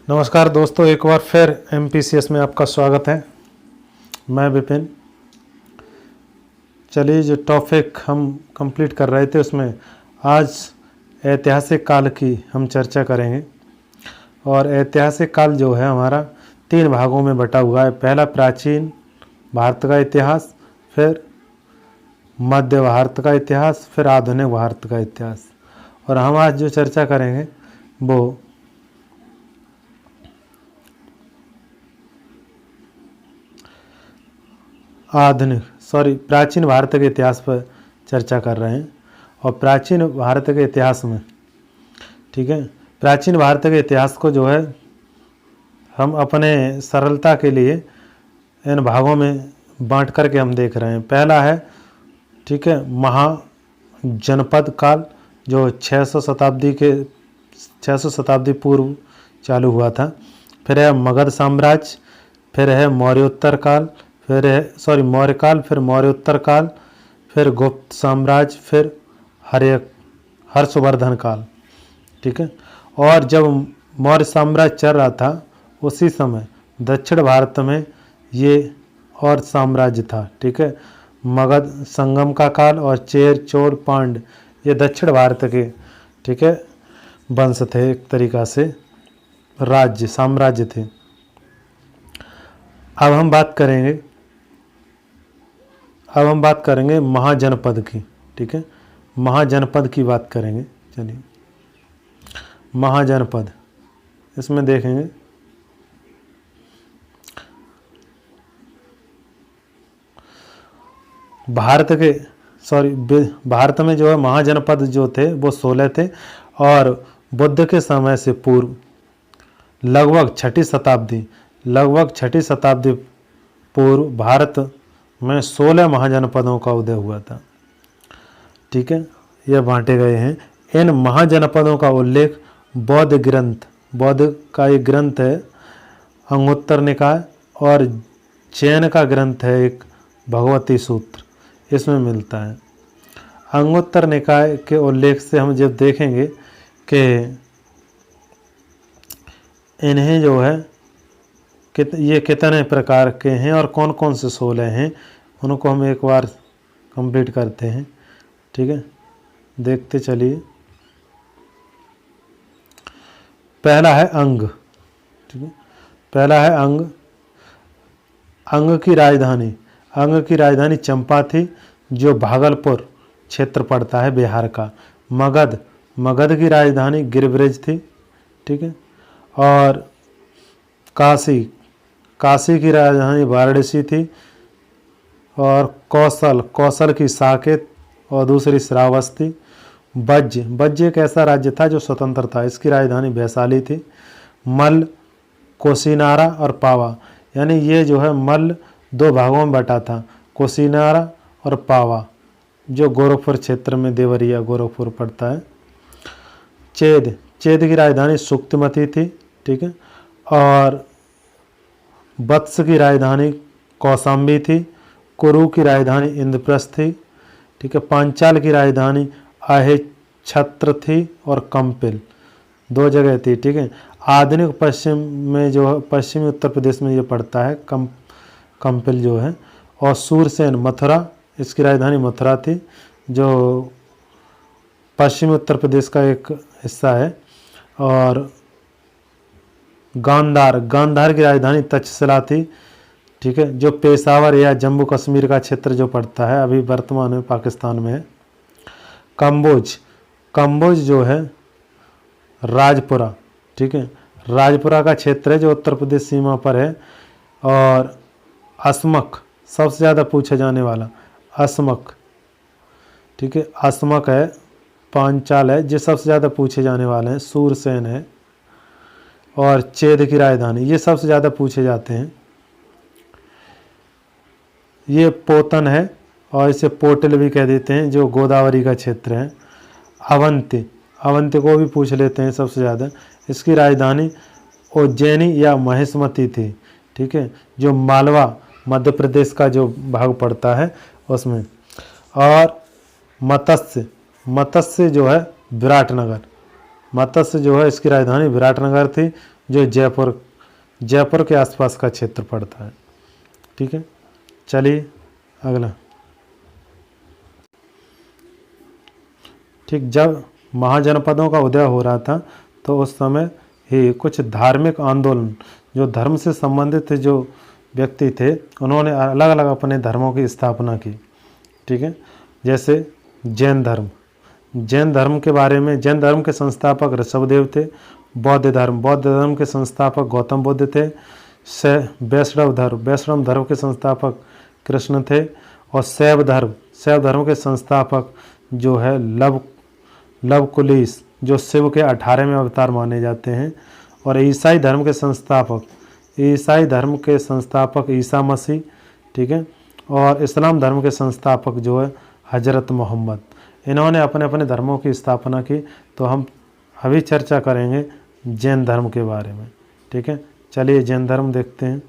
नमस्कार दोस्तों, एक बार फिर MPCS में आपका स्वागत है। मैं विपिन। चलिए, जो टॉपिक हम कंप्लीट कर रहे थे उसमें आज ऐतिहासिक काल की हम चर्चा करेंगे। और ऐतिहासिक काल जो है हमारा 3 भागों में बटा हुआ है। पहला प्राचीन भारत का इतिहास, फिर मध्य भारत का इतिहास, फिर आधुनिक भारत का इतिहास। और हम आज जो चर्चा करेंगे वो प्राचीन भारत के इतिहास पर चर्चा कर रहे हैं। और प्राचीन भारत के इतिहास में, ठीक है, प्राचीन भारत के इतिहास को जो है हम अपने सरलता के लिए इन भागों में बांट करके हम देख रहे हैं। पहला है, ठीक है, महाजनपद काल, जो 600 शताब्दी पूर्व चालू हुआ था। फिर है मगध साम्राज्य, फिर है मौर्योत्तर काल, मौर्य काल, फिर मौर्योत्तर काल, फिर गुप्त साम्राज्य, फिर हर्षवर्धन काल, ठीक है। और जब मौर्य साम्राज्य चल रहा था उसी समय दक्षिण भारत में ये और साम्राज्य था, ठीक है। मगध संगम का काल और चेर चोल पांड्य ये दक्षिण भारत के, ठीक है, वंश थे, एक तरीका से साम्राज्य थे। अब हम बात करेंगे महाजनपद की, ठीक है, महाजनपद की बात करेंगे। चलिए, महाजनपद इसमें देखेंगे भारत में जो है महाजनपद जो थे वो 16 थे। और बुद्ध के समय से पूर्व लगभग छठी शताब्दी पूर्व भारत में 16 महाजनपदों का उदय हुआ था, ठीक है। यह बांटे गए हैं। इन महाजनपदों का उल्लेख बौद्ध का एक ग्रंथ है अंगुत्तर निकाय, और जैन का ग्रंथ है एक भगवती सूत्र, इसमें मिलता है। अंगुत्तर निकाय के उल्लेख से हम जब देखेंगे कि इन्हें जो है ये कितने प्रकार के हैं और कौन कौन से 16 हैं, उनको हम एक बार कंप्लीट करते हैं, ठीक है। देखते चलिए। पहला है अंग, ठीक है। पहला है अंग की राजधानी चंपा थी, जो भागलपुर क्षेत्र पड़ता है बिहार का। मगध की राजधानी गिरिब्रिज थी, ठीक है। और काशी की राजधानी वाराणसी थी। और कौशल की साकेत और दूसरी श्रावस्ती। बज्ज एक ऐसा राज्य था जो स्वतंत्र था, इसकी राजधानी वैशाली थी। मल्ल, कोसीनारा और पावा, यानी ये जो है मल्ल 2 भागों में बटा था, कोसीनारा और पावा, जो गोरखपुर क्षेत्र में देवरिया गोरखपुर पड़ता है। चेद की राजधानी सुक्तिमती थी, ठीक है। और वत्स की राजधानी कौशाम्बी थी। कुरु की राजधानी इंद्रप्रस्थ थी, ठीक है। पांचाल की राजधानी अहेछत्र थी और कंपिल, 2 जगह थी, ठीक है। आधुनिक पश्चिम में जो है पश्चिमी उत्तर प्रदेश में ये पड़ता है कंपिल जो है। और सूरसेन मथुरा, इसकी राजधानी मथुरा थी, जो पश्चिमी उत्तर प्रदेश का एक हिस्सा है। और गांधार की राजधानी तक्षशिला थी, ठीक है, जो पेशावर या जम्मू कश्मीर का क्षेत्र जो पड़ता है, अभी वर्तमान में पाकिस्तान में है। कंबोज जो है राजपुरा, ठीक है, राजपुरा का क्षेत्र है जो उत्तर प्रदेश सीमा पर है। और असमक, सबसे ज़्यादा पूछा जाने वाला असमक, ठीक है, असमक है। पांचाल है, ये सबसे ज़्यादा पूछे जाने वाले हैं। सूरसेन है और चेद की राजधानी, ये सबसे ज़्यादा पूछे जाते हैं। ये पोतन है और इसे पोटल भी कह देते हैं, जो गोदावरी का क्षेत्र है। अवंती को भी पूछ लेते हैं सबसे ज़्यादा। इसकी राजधानी उज्जैनी या महेशमती थी, ठीक है, जो मालवा मध्य प्रदेश का जो भाग पड़ता है उसमें। और मत्स्य जो है विराटनगर, मत्स्य जो है इसकी राजधानी विराटनगर थी, जो जयपुर के आसपास का क्षेत्र पड़ता है। ठीक है, चलिए अगला। ठीक, जब महाजनपदों का उदय हो रहा था तो उस समय ही कुछ धार्मिक आंदोलन, जो धर्म से संबंधित जो व्यक्ति थे, उन्होंने अलग अलग अपने धर्मों की स्थापना की। ठीक है, जैसे जैन धर्म के बारे में, जैन धर्म के संस्थापक ऋषभदेव थे। बौद्ध धर्म के संस्थापक गौतम बुद्ध थे। वैष्णव धर्म के संस्थापक कृष्ण थे। और शैव धर्म के संस्थापक जो है लवकुश, जो शिव के 18वें अवतार माने जाते हैं। और ईसाई धर्म के संस्थापक ईसा मसीह। ठीक है, और इस्लाम धर्म के संस्थापक जो है हजरत मोहम्मद। इन्होंने अपने अपने धर्मों की स्थापना की। तो हम अभी चर्चा करेंगे जैन धर्म के बारे में। ठीक है, चलिए जैन धर्म देखते हैं।